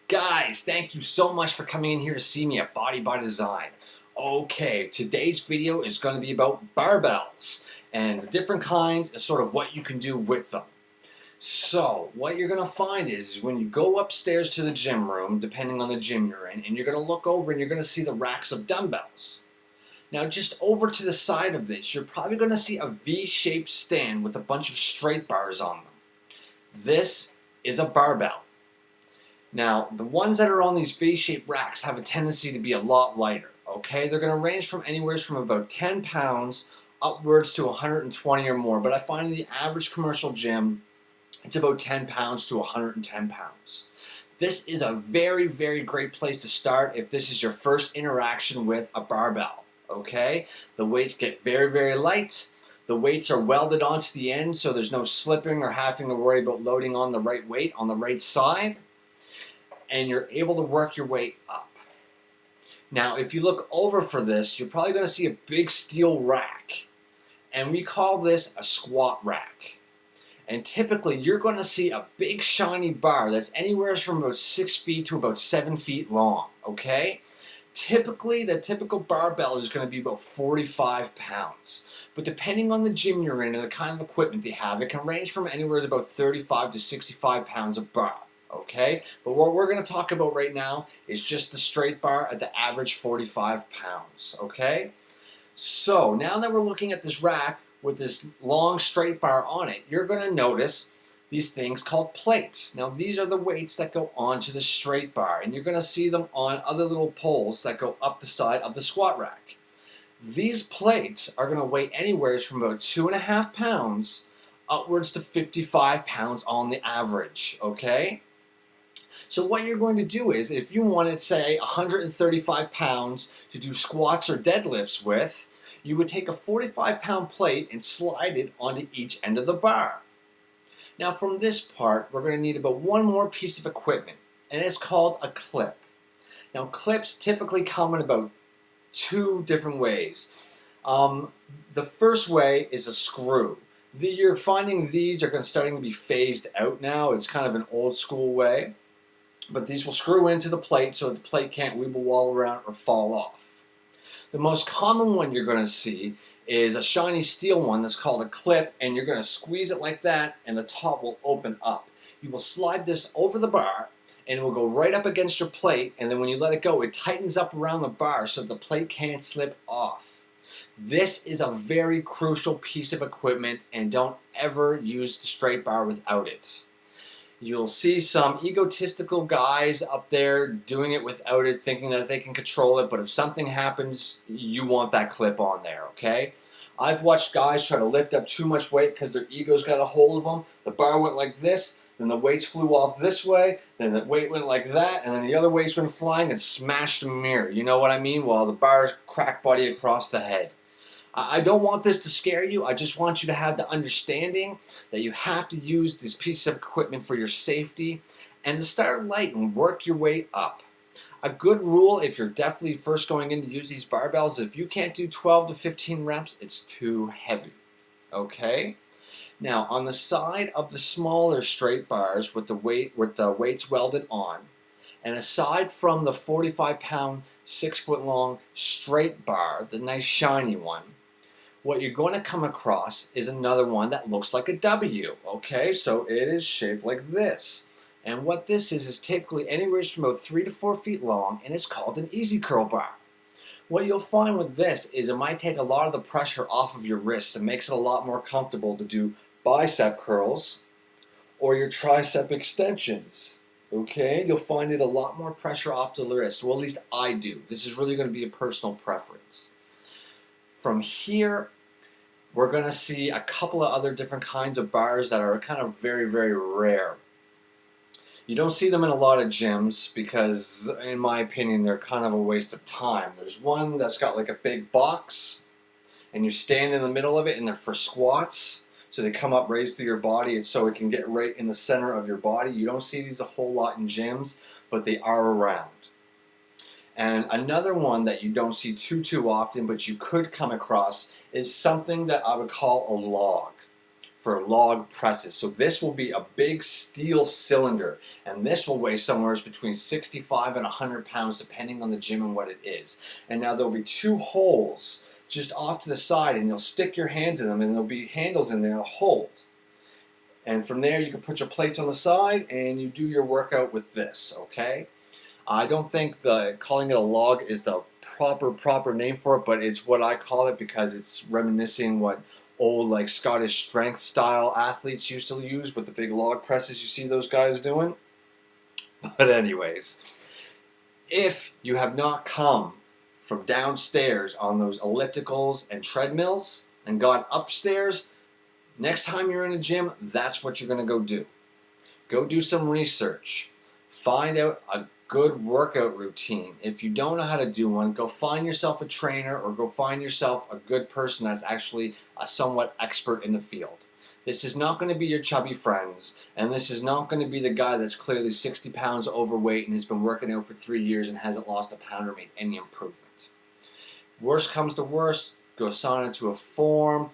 Guys, thank you so much for coming in here to see me at Body by Design. Okay, today's video is going to be about barbells and the different kinds and sort of what you can do with them. So, what you're going to find is when you go upstairs to the gym room, depending on the gym you're in, and you're going to look over and you're going to see the racks of dumbbells. Now, just over to the side of this, you're probably going to see a V-shaped stand with a bunch of straight bars on them. This is a barbell. Now, the ones that are on these V-shaped racks have a tendency to be a lot lighter, okay? They're going to range from anywhere from about 10 pounds upwards to 120 or more, but I find in the average commercial gym, it's about 10 pounds to 110 pounds. This is a very, very great place to start if this is your first interaction with a barbell, okay? The weights get very, very light. The weights are welded onto the end, so there's no slipping or having to worry about loading on the right weight on the right side. And you're able to work your way up. Now, if you look over for this, you're probably going to see a big steel rack. And we call this a squat rack. And typically, you're going to see a big shiny bar that's anywhere from about 6 feet to about 7 feet long, okay? Typically, the typical barbell is going to be about 45 pounds. But depending on the gym you're in and the kind of equipment they have, it can range from anywhere to about 35 to 65 pounds of bar. Okay, but what we're going to talk about right now is just the straight bar at the average 45 pounds. Okay, so now that we're looking at this rack with this long straight bar on it, you're going to notice these things called plates. Now, these are the weights that go onto the straight bar, and you're going to see them on other little poles that go up the side of the squat rack. These plates are going to weigh anywhere from about 2.5 pounds upwards to 55 pounds on the average. Okay. So what you're going to do is, if you wanted, say, 135 pounds to do squats or deadlifts with, you would take a 45-pound plate and slide it onto each end of the bar. Now from this part, we're going to need about one more piece of equipment, and it's called a clip. Now clips typically come in about 2 different ways. The first way is a screw. You're finding these are starting to be phased out now. It's kind of an old school way. But these will screw into the plate so the plate can't wibble wobble around or fall off. The most common one you're going to see is a shiny steel one that's called a clip, and you're going to squeeze it like that and the top will open up. You will slide this over the bar and it will go right up against your plate, and then when you let it go, it tightens up around the bar so the plate can't slip off. This is a very crucial piece of equipment, and don't ever use the straight bar without it. You'll see some egotistical guys up there doing it without it, thinking that they can control it, but if something happens, you want that clip on there, okay? I've watched guys try to lift up too much weight because their ego's got a hold of them. The bar went like this, then the weights flew off this way, then the weight went like that, and then the other weights went flying and smashed the mirror. You know what I mean? While the bar cracked buddy across the head. I don't want this to scare you. I just want you to have the understanding that you have to use this piece of equipment for your safety and to start light and work your way up. A good rule, if you're definitely first going in to use these barbells, if you can't do 12 to 15 reps, it's too heavy. Okay? Now, on the side of the smaller straight bars with the weights welded on, and aside from the 45-pound, 6-foot-long straight bar, the nice shiny one, what you're going to come across is another one that looks like a W, okay? So it is shaped like this. And what this is typically anywhere from about 3 to 4 feet long, and it's called an easy curl bar. What you'll find with this is it might take a lot of the pressure off of your wrists and makes it a lot more comfortable to do bicep curls or your tricep extensions. Okay, you'll find it a lot more pressure off the wrist. Well, at least I do. This is really going to be a personal preference. From here, we're going to see a couple of other different kinds of bars that are kind of very, very rare. You don't see them in a lot of gyms because, in my opinion, they're kind of a waste of time. There's one that's got like a big box, and you stand in the middle of it, and they're for squats. So they come up raised through your body, and so it can get right in the center of your body. You don't see these a whole lot in gyms, but they are around. And another one that you don't see too often, but you could come across, is something that I would call a log. for log presses. So this will be a big steel cylinder, and this will weigh somewhere between 65 and 100 pounds depending on the gym and what it is. And now there'll be 2 holes just off to the side, and you'll stick your hands in them, and there'll be handles in there to hold. And from there you can put your plates on the side and you do your workout with this, okay? I don't think calling it a log is the proper name for it, but it's what I call it because it's reminiscing what old like Scottish strength style athletes used to use with the big log presses you see those guys doing. But anyways, if you have not come from downstairs on those ellipticals and treadmills and gone upstairs, next time you're in a gym, that's what you're going to go do. Go do some research. Find out a good workout routine. If you don't know how to do one, go find yourself a trainer or go find yourself a good person that's actually a somewhat expert in the field. This is not going to be your chubby friends, and this is not going to be the guy that's clearly 60 pounds overweight and has been working out for 3 years and hasn't lost a pound or made any improvement. Worst comes to worst, go sign into a form,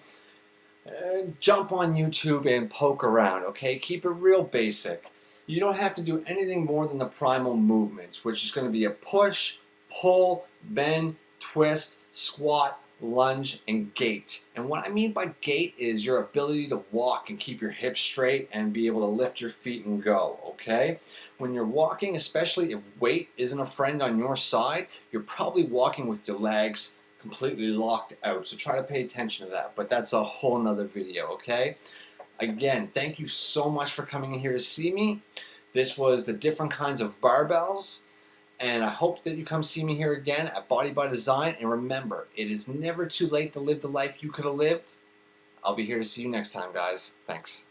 jump on YouTube and poke around, okay? Keep it real basic. You don't have to do anything more than the primal movements, which is going to be a push, pull, bend, twist, squat, lunge, and gait. And what I mean by gait is your ability to walk and keep your hips straight and be able to lift your feet and go, okay? When you're walking, especially if weight isn't a friend on your side, you're probably walking with your legs completely locked out. So try to pay attention to that, but that's a whole nother video, okay? Again, thank you so much for coming in here to see me. This was the different kinds of barbells, and I hope that you come see me here again at Body by Design. And remember, it is never too late to live the life you could have lived. I'll be here to see you next time, guys. Thanks.